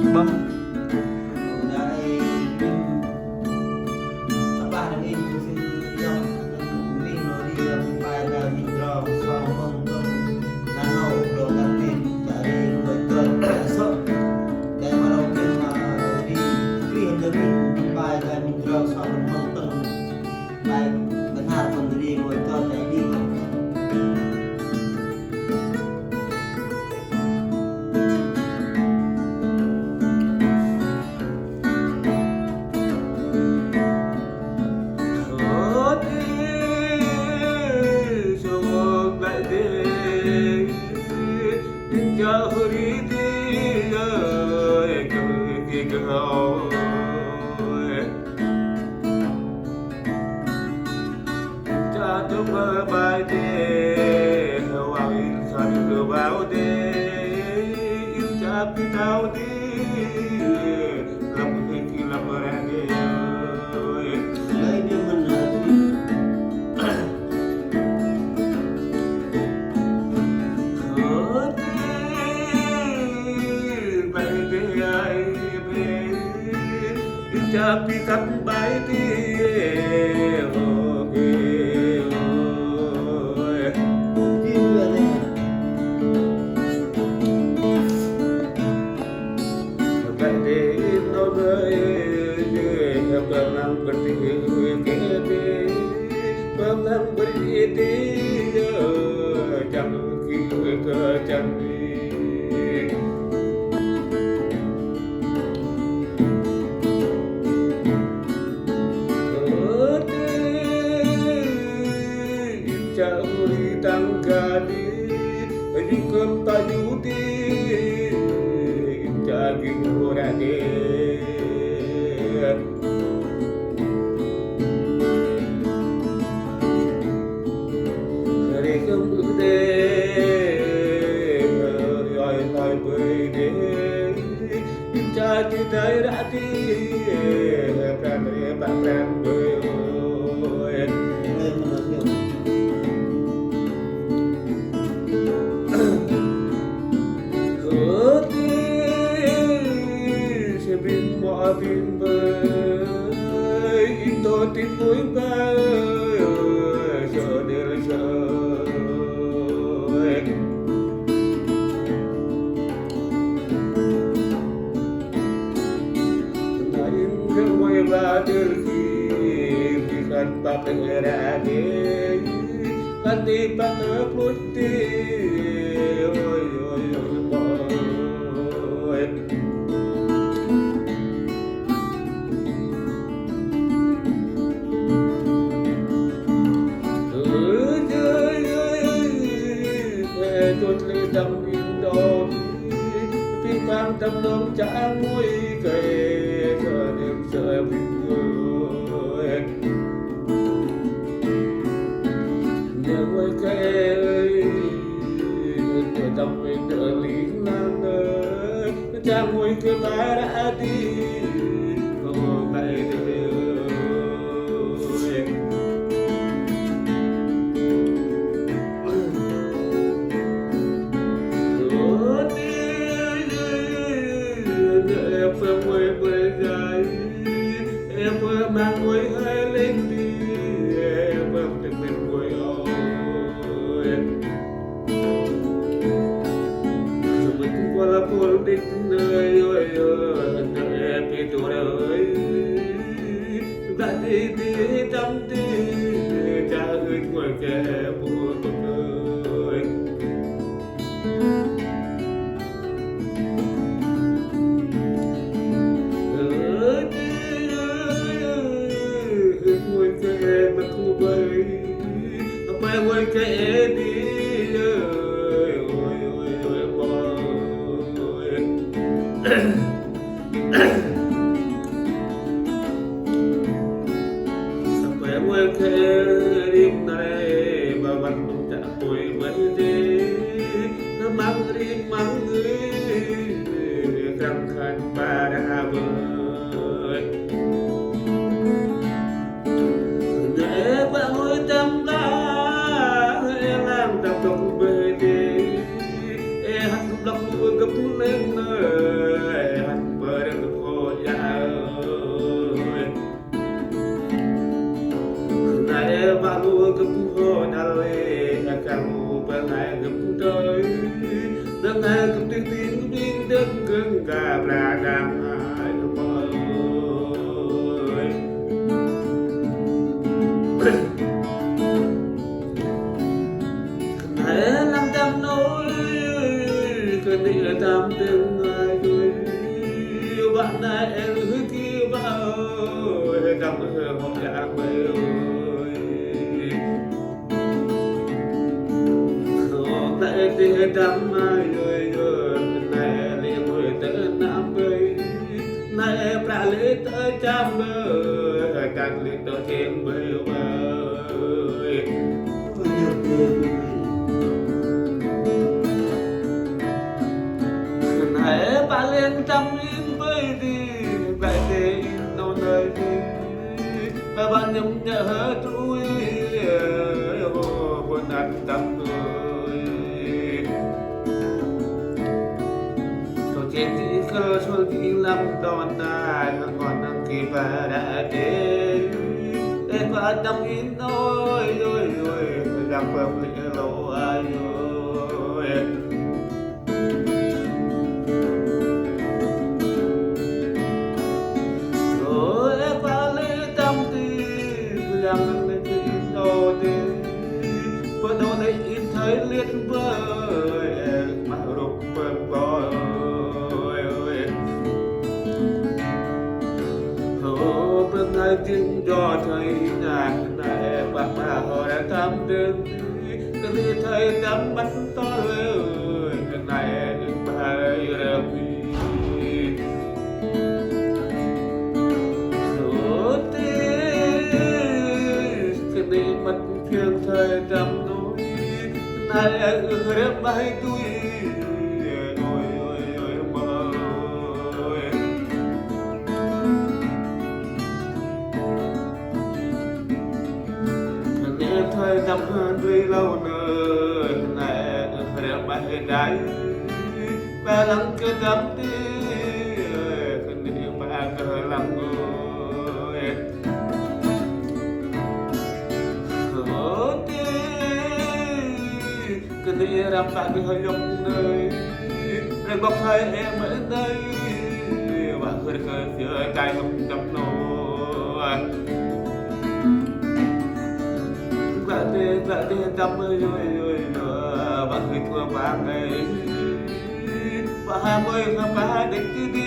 Vâng. Đây các bạn mình xin dòng mình nói đi bài là mình rõ so mong tôi là nấu đồ ăn mình đã đi người tuần đã sợ để mà đầu tiên mà đi truyền cho mình bài là mình rõ so mong tôi bài cái hạt phần đi người tuần để đi bài đê hoàng in khăn đưa vào đê yêu cha pi tao đi làm cái gì làm ra đi lấy đi mình tapi tak baik dia ra ra đang ai ơi hãy làm tâm nỗi cơn địa tâm đừng ai đuổi bạn này em hứa kia bao tâm họ đã mê ơi không tại địa tâm ai ơi này liền người tới nam bơi này pra lê tới trăm bơi càng liền tới thiên bơi ơi hãy ba lên tâm yên với đi vậy thì đâu nơi đi và bạn nhầm nhớ tôi buồn ăn tâm người tôi chết chỉ cơ xuân chỉ lắm đòn đài còn đăng ký và đã đến để qua tâm yên ôi ôi ôi gặp phẩm lịa lâu ai ơi yang lên tin đâu đi bữa đâu lấy in thấy liên vơi mà rục bơm coi ơi hồ bên này tin cho thấy nàng này bác bà họ đã tâm đến cái đi thấy tâm bắt to ơi cái này bài rêu mất phiền thời đắm nỗi này ở đẹp bay tôi ôi ôi ôi mơ ơi nghe thời đắm hơn vì lâu nơi này ở đẹp bay đáy ba lắng cơ đắm đi cần đi ba cơ lắng ơi cái gì làm bạn người hơi dùng nơi rồi bọc hai em ở đây và người khơi giữa cài không chấp nổi và đi tâm ơi ơi và người thua ba ngày và 20 ba định đi